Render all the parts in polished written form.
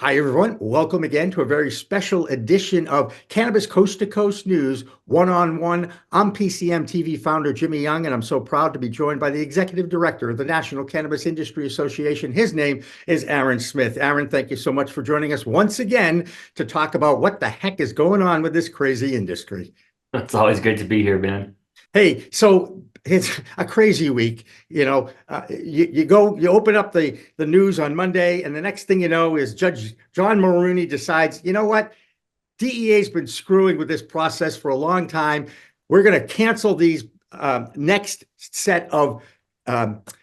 Hi, everyone. Welcome again to a very special edition of Cannabis Coast to Coast News One-on-One. I'm PCM TV founder Jimmy Young, and I'm so proud to be joined by the executive director of the National Cannabis Industry Association. His name is Aaron Smith. Aaron, thank you so much for joining us once again to talk about what the heck is going on with this crazy industry. It's always great to be here, man. Hey, so it's a crazy week. You open up the news on Monday, and the next thing you know is Judge John Maroney decides, you know what? DEA's been screwing with this process for a long time. We're going to cancel these next set of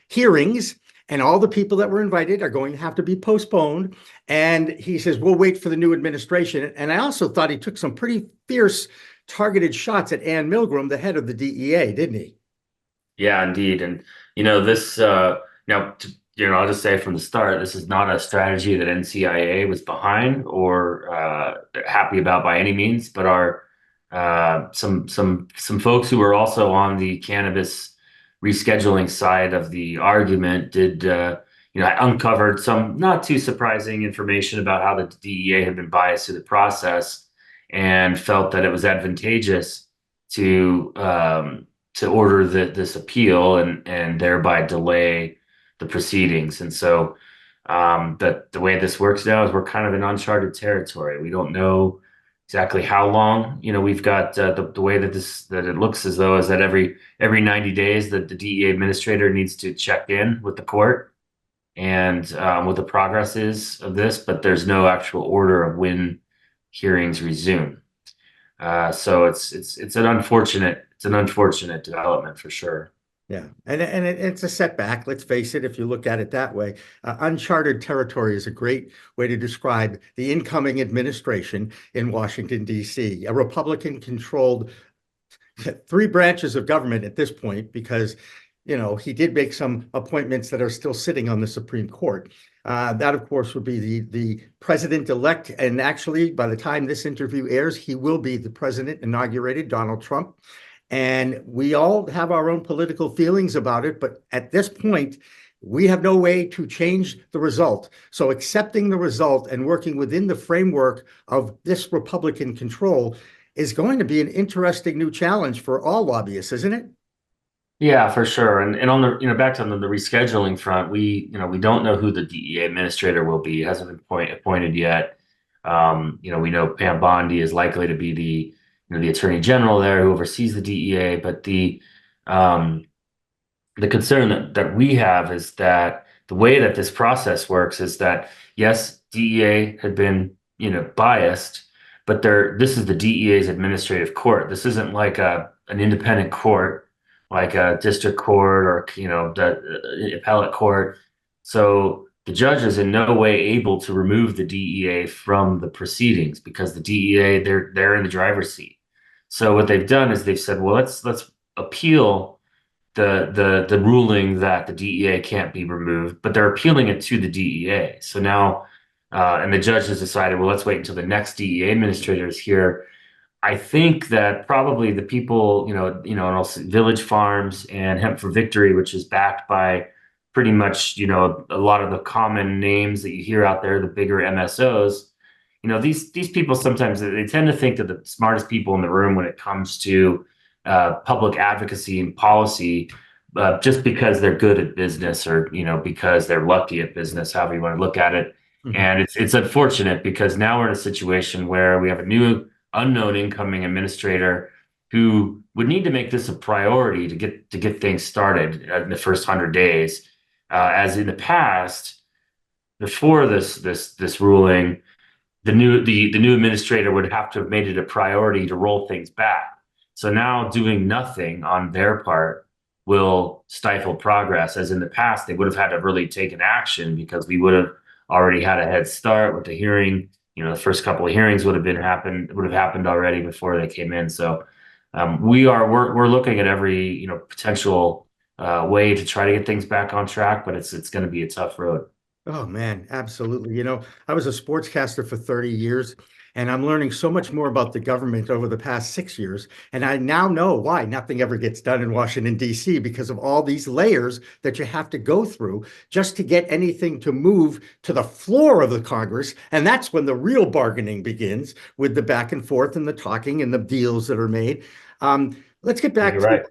hearings, and all the people that were invited are going to have to be postponed. And he says, we'll wait for the new administration. And I also thought he took some pretty fierce targeted shots at Ann Milgram, the head of the DEA, didn't he? Yeah, indeed. And this now, I'll just say from the start, this is not a strategy that NCIA was behind or happy about by any means, but are some folks who were also on the cannabis rescheduling side of the argument did uncovered some not too surprising information about how the DEA had been biased through the process and felt that it was advantageous to order this appeal and thereby delay the proceedings. And so the way this works now is we're kind of in uncharted territory. We don't know exactly how long. We've got the way that it looks as though is that every 90 days that the DEA administrator needs to check in with the court and what the progress is of this, but there's no actual order of when hearings resume. So it's an unfortunate development for sure. Yeah, and it's a setback. Let's face it, if you look at it that way. Uncharted territory is a great way to describe the incoming administration in Washington, D.C. A Republican-controlled three branches of government at this point, because he did make some appointments that are still sitting on the Supreme Court. That, of course, would be the president-elect. And actually, by the time this interview airs, he will be the president inaugurated, Donald Trump. And we all have our own political feelings about it. But at this point, we have no way to change the result. So accepting the result and working within the framework of this Republican control is going to be an interesting new challenge for all lobbyists, isn't it? Yeah, for sure. And on the back to the rescheduling front, we don't know who the DEA administrator will be. It hasn't been appointed yet. We know Pam Bondi is likely to be the attorney general there who oversees the DEA, but the concern that we have is that the way that this process works is that yes, DEA had been biased, but this is the DEA's administrative court. This isn't like an independent court like a district court or the appellate court. So the judge is in no way able to remove the DEA from the proceedings because the DEA they're in the driver's seat. So what they've done is they've said, well, let's appeal the ruling that the DEA can't be removed, but they're appealing it to the DEA. So now and the judge has decided, well, let's wait until the next DEA administrator is here. I think that probably the people, and also Village Farms and Hemp for Victory, which is backed by pretty much, a lot of the common names that you hear out there, the bigger MSOs, these people sometimes they tend to think that the smartest people in the room when it comes to public advocacy and policy, just because they're good at business or, because they're lucky at business, however you want to look at it. Mhm. And it's unfortunate because now we're in a situation where we have a new unknown incoming administrator who would need to make this a priority to get things started in the first 100 days. As in the past, before this ruling, the new administrator would have to have made it a priority to roll things back. So now doing nothing on their part will stifle progress. As in the past, they would have had to really take an action because we would have already had a head start with the hearing. The first couple of hearings would have happened already before they came in. So we're looking at every potential way to try to get things back on track, but it's going to be a tough road. Oh man, absolutely. I was a sportscaster for 30 years, And I'm learning so much more about the government over the past 6 years. And I now know why nothing ever gets done in Washington, D.C., because of all these layers that you have to go through just to get anything to move to the floor of the Congress. And that's when the real bargaining begins with the back and forth and the talking and the deals that are made. Let's get back You're to right.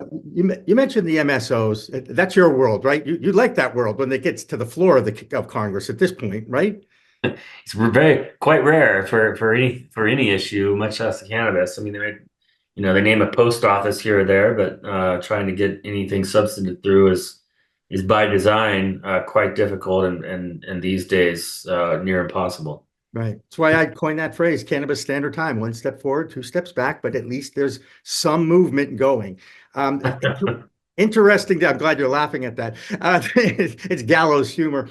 you mentioned the MSOs. That's your world, right? You like that world when it gets to the floor of of Congress at this point, right? It's very quite rare for any issue, much less the cannabis. I mean, they name a post office here or there, but trying to get anything substantive through is by design quite difficult and these days near impossible. Right. That's why I coined that phrase, cannabis standard time, one step forward, two steps back, but at least there's some movement going. Interesting. I'm glad you're laughing at that. It's gallows humor.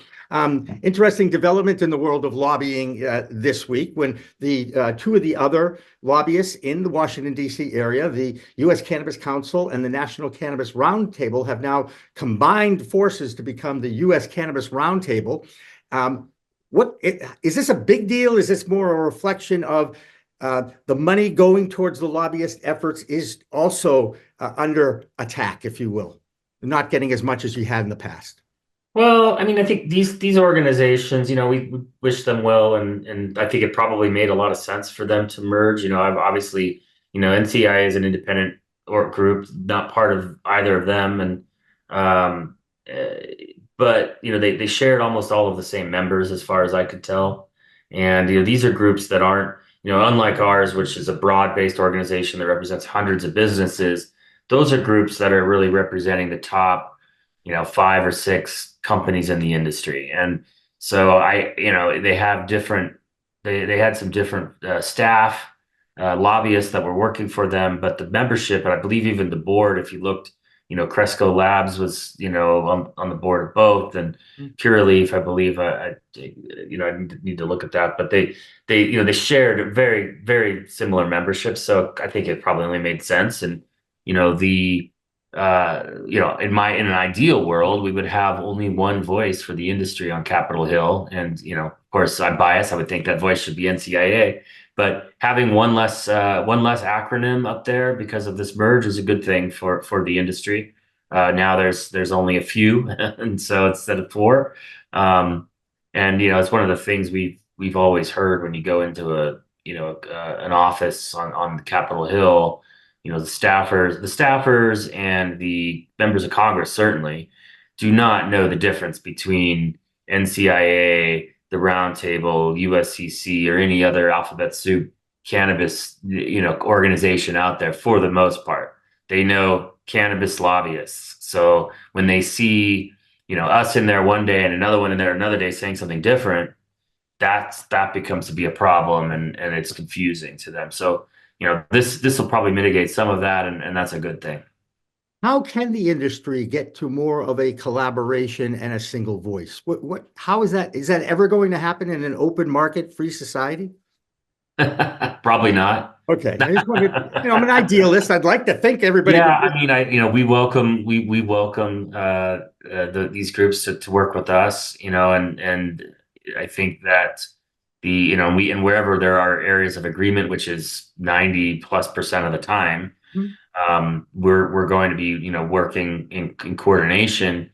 Interesting development in the world of lobbying this week when the two of the other lobbyists in the Washington, D.C. area, the U.S. Cannabis Council and the National Cannabis Roundtable, have now combined forces to become the U.S. Cannabis Roundtable. Is this a big deal? Is this more a reflection of the money going towards the lobbyist efforts is also under attack, if you will, not getting as much as you had in the past? Well, I mean, I think these organizations, we wish them well, and I think it probably made a lot of sense for them to merge. I've obviously, NCIA is an independent or group, not part of either of them, and um, but they shared almost all of the same members as far as I could tell, and these are groups that aren't, unlike ours, which is a broad-based organization that represents hundreds of businesses. Those are groups that are really representing the top, five or six companies in the industry. And so they have they had some different staff, lobbyists that were working for them, but the membership, and I believe even the board, if you looked, Cresco Labs was, on the board of both, and Curaleaf, I believe, I need to look at that, but they shared a very, very similar membership. So I think it probably only made sense. And, the in an ideal world, we would have only one voice for the industry on Capitol Hill. And, of course, I'm biased. I would think that voice should be NCIA, but having one less acronym up there because of this merge is a good thing for the industry. Now there's only a few, and so instead of four, and it's one of the things we've always heard when you go into an office on Capitol Hill. The staffers and the members of Congress certainly do not know the difference between NCIA, the Roundtable, USCC, or any other alphabet soup cannabis, organization out there for the most part. They know cannabis lobbyists. So when they see, us in there one day and another one in there another day saying something different, that becomes to be a problem, and it's confusing to them. So, this will probably mitigate some of that, and that's a good thing. How can the industry get to more of a collaboration and a single voice? How is that? Is that ever going to happen in an open market, free society? Probably not. Okay, I just wanted, I'm an idealist. I'd like to think everybody Yeah, would. I mean, we welcome these groups to work with us, and I think that we and wherever there are areas of agreement, which is 90+% of the time, we're going to be working in coordination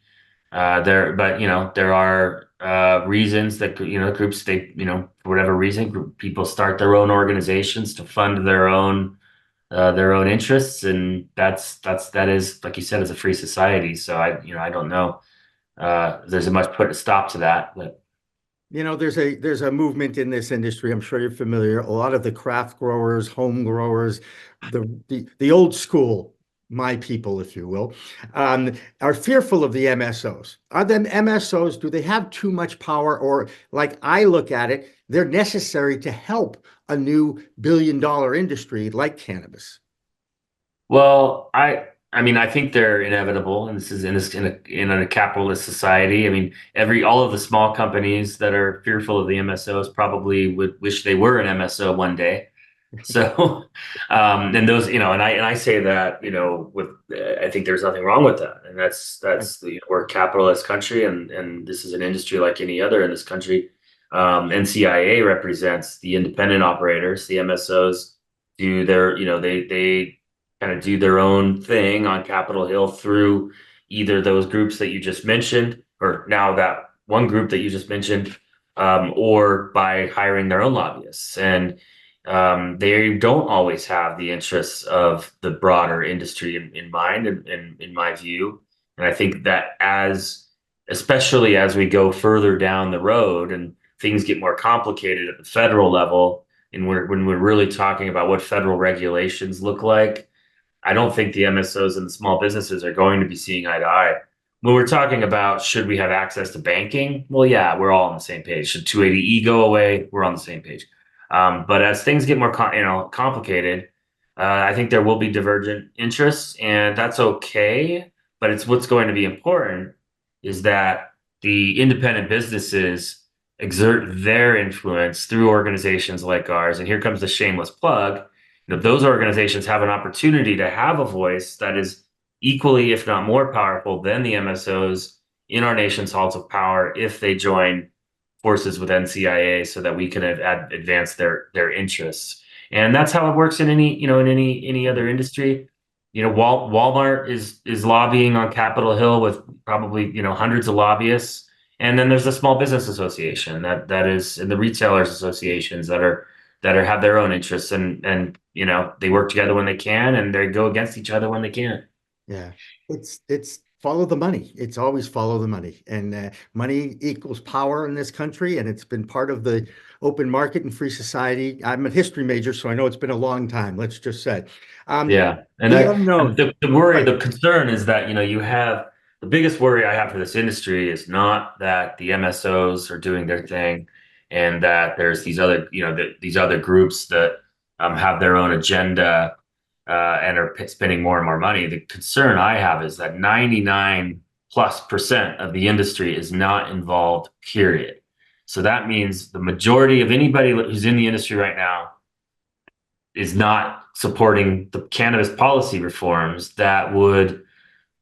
there. But there are reasons that groups, for whatever reason, people start their own organizations to fund their own interests, and that is, like you said, is a free society. So I don't know if there's a much put a stop to that, but There's a movement in this industry. I'm sure you're familiar. A lot of the craft growers, home growers, the old school, my people, if you will, are fearful of the MSOs. Are them MSOs? Do they have too much power, or like I look at it, they're necessary to help a new billion-dollar industry like cannabis? well, I mean, I think they're inevitable, and this is in a capitalist society. I mean, all of the small companies that are fearful of the MSOs probably would wish they were an MSO one day. So, and those, and I say that, with I think there's nothing wrong with that, and we're a capitalist country, and this is an industry like any other in this country. NCIA represents the independent operators. The MSOs do their, they kind of do their own thing on Capitol Hill through either those groups that you just mentioned, or now that one group that you just mentioned, or by hiring their own lobbyists. And they don't always have the interests of the broader industry in mind, in my view. And I think that especially as we go further down the road and things get more complicated at the federal level, and when we're really talking about what federal regulations look like, I don't think the MSOs and the small businesses are going to be seeing eye to eye. When we're talking about should we have access to banking, well, yeah, we're all on the same page. Should 280E go away? We're on the same page. But as things get more complicated, I think there will be divergent interests, and that's okay. But it's what's going to be important is that the independent businesses exert their influence through organizations like ours. And here comes the shameless plug. Those organizations have an opportunity to have a voice that is equally, if not more powerful than the MSOs in our nation's halls of power if they join forces with NCIA so that we can advance their interests. And that's how it works in any other industry. Walmart is lobbying on Capitol Hill with probably, hundreds of lobbyists. And then there's the Small Business Association that is, and the retailers associations that have their own interests, and they work together when they can, and they go against each other when they can. Yeah, it's follow the money. It's always follow the money, and money equals power in this country, and it's been part of the open market and free society. I'm a history major, so I know it's been a long time. Let's just say, Yeah, and the and unknown. the worry, Right. the concern is that you have the biggest worry I have for this industry is not that the MSOs are doing their thing, and that there's these other these other groups that have their own agenda and are spending more and more money. The concern I have is that 99+% of the industry is not involved, period. So that means the majority of anybody who's in the industry right now is not supporting the cannabis policy reforms that would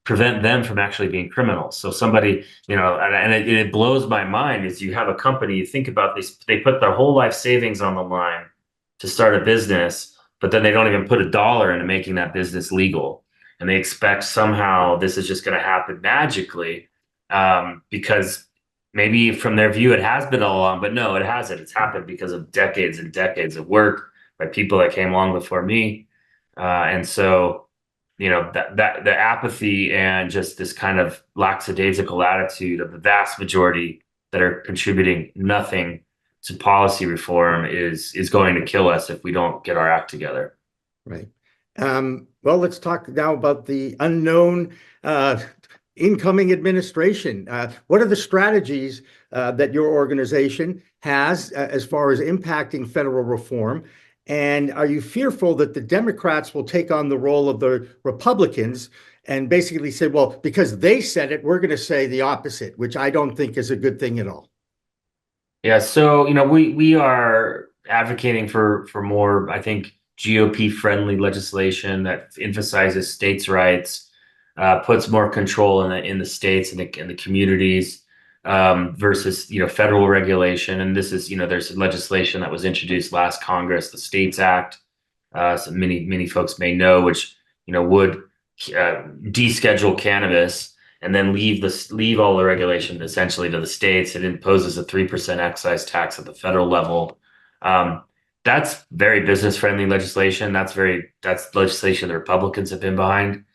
prevent them from actually being criminals. So somebody, and it blows my mind is you have a company, you think about this, they put their whole life savings on the line to start a business, but then they don't even put $1 into making that business legal. And they expect somehow this is just going to happen magically, because maybe from their view, it has been all along, but no, it hasn't. It's happened because of decades and decades of work by people that came along before me. And so, that the apathy and just this kind of lackadaisical attitude of the vast majority that are contributing nothing to policy reform is going to kill us if we don't get our act together. Right. Well, let's talk now about the unknown incoming administration. What are the strategies that your organization has as far as impacting federal reform? And are you fearful that the Democrats will take on the role of the Republicans and basically say, well, because they said it, we're going to say the opposite, which I don't think is a good thing at all. Yeah, so we are advocating for more, I think, GOP friendly legislation that emphasizes states' rights, puts more control in the states and the communities, versus federal regulation. And this is there's legislation that was introduced last Congress, the States Act. So many folks may know, which would deschedule cannabis and then leave all the regulation essentially to the states. It imposes a 3% excise tax at the federal level. That's very business friendly legislation. That's legislation the Republicans have been behind.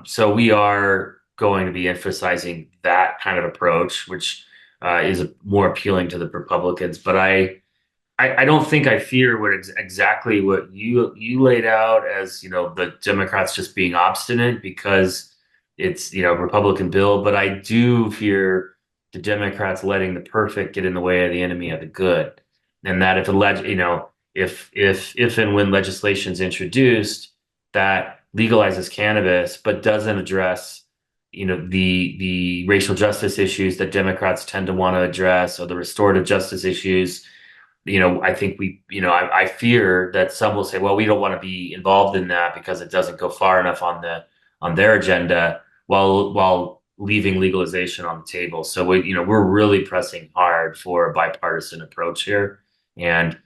So we are going to be emphasizing that kind of approach, which is more appealing to the Republicans. But I don't think I fear exactly what you laid out as the Democrats just being obstinate because it's Republican bill. But I do fear the Democrats letting the perfect get in the way of the enemy of the good, and that if and when legislation is introduced that legalizes cannabis but doesn't address the racial justice issues that Democrats tend to want to address, or the restorative justice issues, I think I fear that some will say, well, we don't want to be involved in that because it doesn't go far enough on their agenda, while leaving legalization on the table. So we're really pressing hard for a bipartisan approach here. And,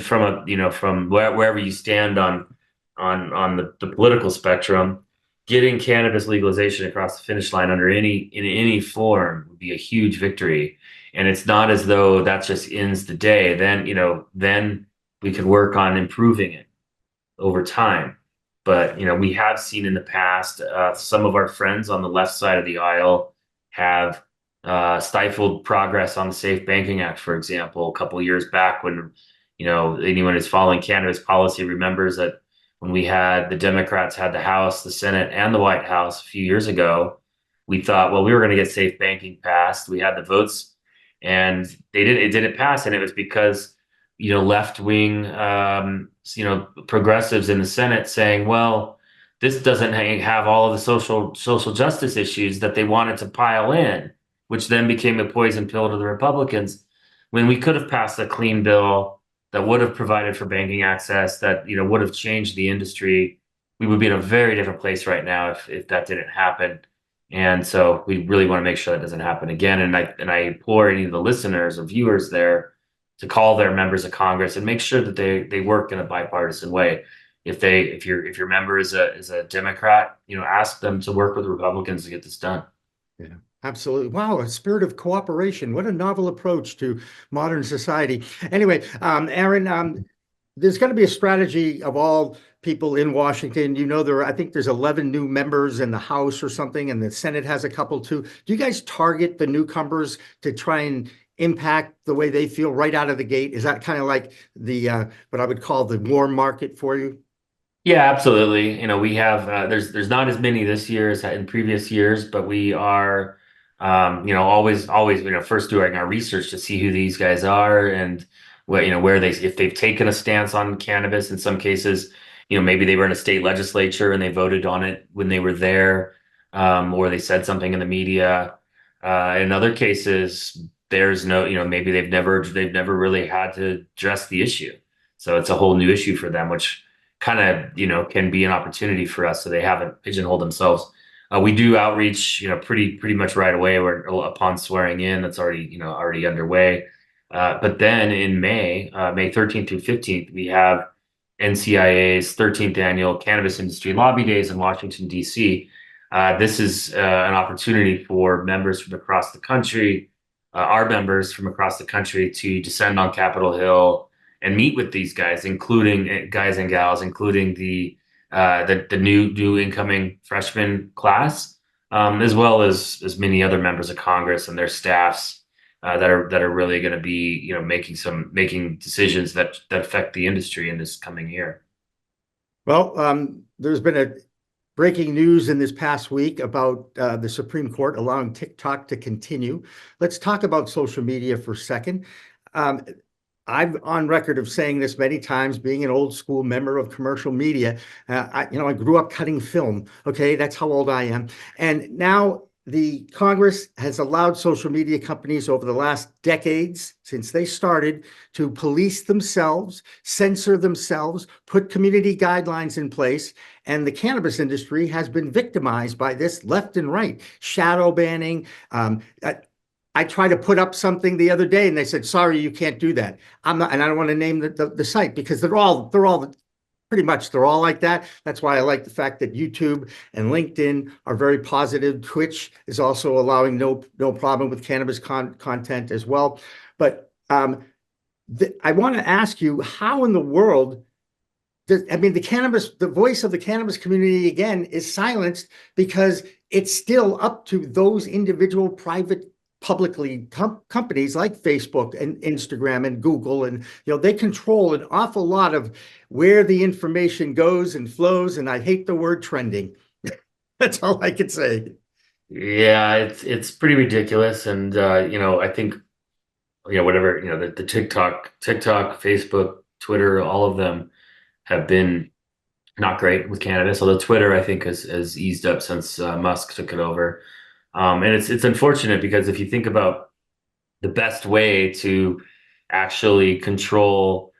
from wherever you stand on the political spectrum, getting cannabis legalization across the finish line in any form would be a huge victory. And it's not as though that just ends the day. Then we can work on improving it over time. But we have seen in the past some of our friends on the left side of the aisle have stifled progress on the Safe Banking Act, for example, a couple of years back when anyone who's following cannabis policy remembers that when the Democrats had the House, the Senate, and the White House a few years ago, we thought, well, we were going to get safe banking passed. We had the votes, and it didn't pass, and it was because left wing progressives in the Senate saying, well, this doesn't have all of the social justice issues that they wanted to pile in, which then became a poison pill to the Republicans, when we could have passed a clean bill that would have provided for banking access, that would have changed the industry. We would be in a very different place right now if that didn't happen. And so we really want to make sure that doesn't happen again. And I implore any of the listeners or viewers there to call their members of Congress and make sure that they work in a bipartisan way. If your member is a Democrat, ask them to work with Republicans to get this done. Yeah, absolutely. Wow, a spirit of cooperation. What a novel approach to modern society. Anyway, Aaron, there's going to be a strategy of all people in Washington. I think there's 11 new members in the House or something, and the Senate has a couple too. Do you guys target the newcomers to try and impact the way they feel right out of the gate? Is that kind of like the what I would call the warm market for you? Yeah, absolutely. We have there's not as many this year as in previous years, but we are always first doing our research to see who these guys are and where if they've taken a stance on cannabis. In some cases, maybe they were in a state legislature and they voted on it when they were there, or they said something in the media. In other cases, there's no, maybe they've never really had to address the issue. So it's a whole new issue for them, which kind of, can be an opportunity for us so they haven't pigeonholed themselves. We do outreach, pretty much right away or upon swearing in. That's already underway. But then in May 13th through 15th, we have NCIA's 13th annual Cannabis Industry Lobby Days in Washington, D.C. This is an opportunity for members from across the country, our members from across the country, to descend on Capitol Hill and meet with these guys, including guys and gals, including the new incoming freshman class, as well as many other members of Congress and their staffs that are really going to be making decisions that affect the industry in this coming year. Well, there's been a breaking news in this past week about the Supreme Court allowing TikTok to continue. Let's talk about social media for a second. I'm on record of saying this many times, being an old school member of commercial media. I grew up cutting film. Okay, that's how old I am. And now the Congress has allowed social media companies over the last decades, since they started, to police themselves, censor themselves, put community guidelines in place. And the cannabis industry has been victimized by this left and right, shadow banning. I tried to put up something the other day and they said, sorry, you can't do that. I'm not, and I don't want to name the site because they're all pretty much, they're all like that. That's why I like the fact that YouTube and LinkedIn are very positive. Twitch is also allowing no problem with cannabis content as well. But I want to ask you, how in the world the voice of the cannabis community again is silenced because it's still up to those individual private publicly companies like Facebook and Instagram and Google, and they control an awful lot of where the information goes and flows. And I hate the word trending. That's all I can say. Yeah, it's pretty ridiculous, and I think whatever the TikTok, Facebook, Twitter, all of them have been not great with cannabis. Although Twitter, I think, has eased up since Musk took it over. And it's unfortunate because if you think about the best way to actually control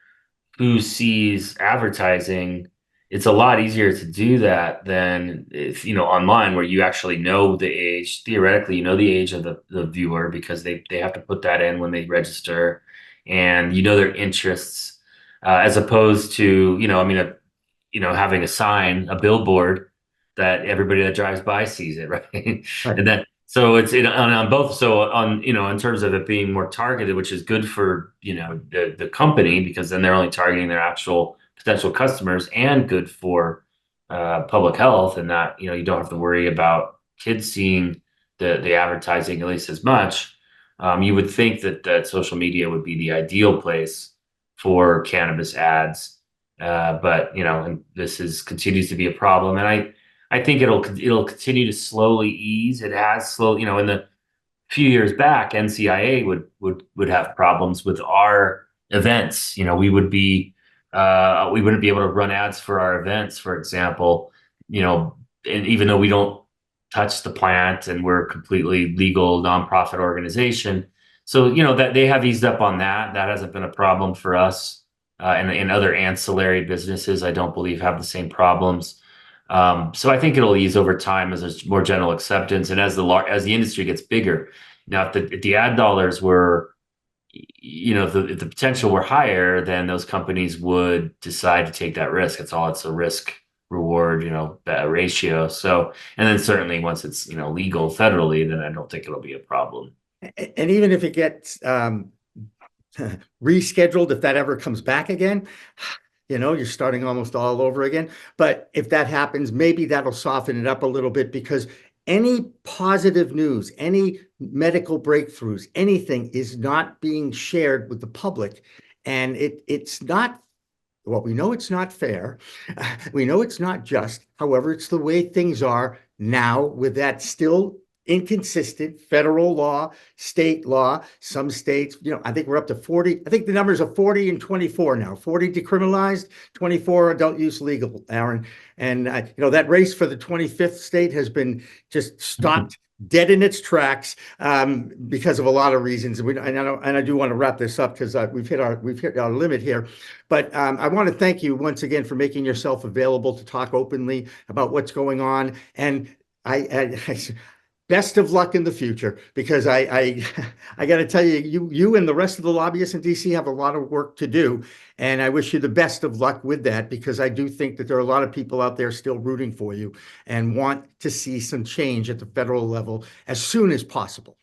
who sees advertising it's a lot easier to do that than if, online, where you actually know the age. Theoretically, you know the age of the viewer because they have to put that in when they register, and you know their interests, as opposed to, having a sign, a billboard that everybody that drives by sees it, right? Right. And then so it's on both. So in terms of it being more targeted, which is good for, the company, because then they're only targeting their actual potential customers, and good for public health, and that, you don't have to worry about kids seeing the advertising at least as much. You would think that social media would be the ideal place for cannabis ads, but and this continues to be a problem, and I think it'll continue to slowly ease. It has slow, in the few years back, NCIA would have problems with our events. We wouldn't be able to run ads for our events, for example, and even though we don't touch the plant and we're a completely legal nonprofit organization. So, that they have eased up on that. That hasn't been a problem for us. And other ancillary businesses, I don't believe, have the same problems. So I think it'll ease over time as there's more general acceptance, and as the industry gets bigger. Now, if the ad dollars were, if the potential were higher, then those companies would decide to take that risk. It's a risk reward, that ratio. So, and then certainly once it's, legal federally, then I don't think it'll be a problem. And even if it gets rescheduled, if that ever comes back again, you're starting almost all over again. But if that happens, maybe that'll soften it up a little bit, because any positive news, any medical breakthroughs, anything is not being shared with the public. And it's not, well, we know it's not fair. We know it's not just. However, it's the way things are now, with that still inconsistent federal law, state law. Some states, I think we're up to 40. I think the numbers are 40 and 24 now. 40 decriminalized, 24 adult use legal, Aaron. And, that race for the 25th state has been just stopped dead in its tracks because of a lot of reasons. And I do want to wrap this up, because we've hit our limit here. But I want to thank you once again for making yourself available to talk openly about what's going on. And I best of luck in the future, because I got to tell you, you and the rest of the lobbyists in DC have a lot of work to do. And I wish you the best of luck with that, because I do think that there are a lot of people out there still rooting for you and want to see some change at the federal level as soon as possible.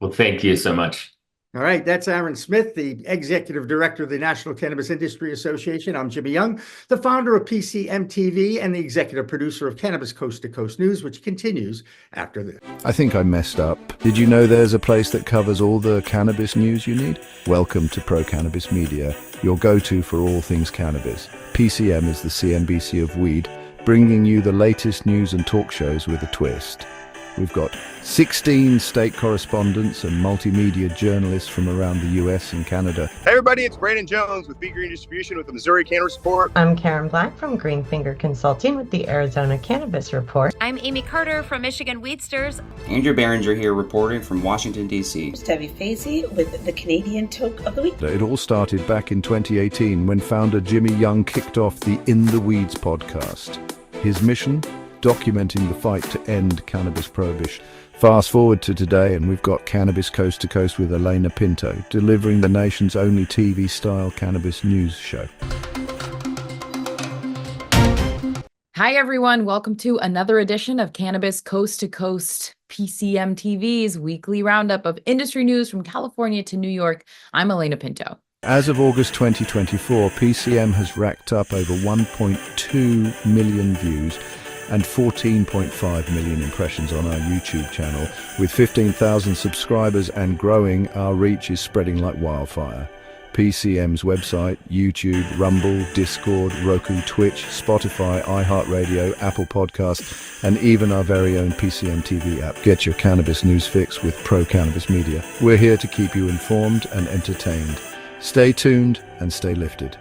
Well, thank you so much. All right, that's Aaron Smith, the Executive Director of the National Cannabis Industry Association. I'm Jimmy Young, the founder of PCM TV and the executive producer of Cannabis Coast to Coast News, which continues after this. I think I messed up. Did you know there's a place that covers all the cannabis news you need? Welcome to Pro Cannabis Media, your go-to for all things cannabis. PCM is the CNBC of weed, bringing you the latest news and talk shows with a twist. We've got 16 state correspondents and multimedia journalists from around the US and Canada. Hey everybody, it's Brandon Jones with Big Green Distribution with the Missouri Cannabis Report. I'm Karen Black from Green Finger Consulting with the Arizona Cannabis Report. I'm Amy Carter from Michigan Weedsters. Andrew Behringer here reporting from Washington, D.C. Debbie Fazy with the Canadian Toke of the Week. It all started back in 2018 when founder Jimmy Young kicked off the In the Weeds podcast. His mission? Documenting the fight to end cannabis prohibition. Fast forward to today, and we've got Cannabis Coast to Coast with Elena Pinto, delivering the nation's only TV-style cannabis news show. Hi, everyone. Welcome to another edition of Cannabis Coast to Coast, PCM TV's weekly roundup of industry news from California to New York. I'm Elena Pinto. As of August 2024, PCM has racked up over 1.2 million views and 14.5 million impressions on our YouTube channel. With 15,000 subscribers and growing, our reach is spreading like wildfire. PCM's website, YouTube, Rumble, Discord, Roku, Twitch, Spotify, iHeartRadio, Apple Podcasts, and even our very own PCM TV app. Get your cannabis news fix with Pro Cannabis Media. We're here to keep you informed and entertained. Stay tuned and stay lifted.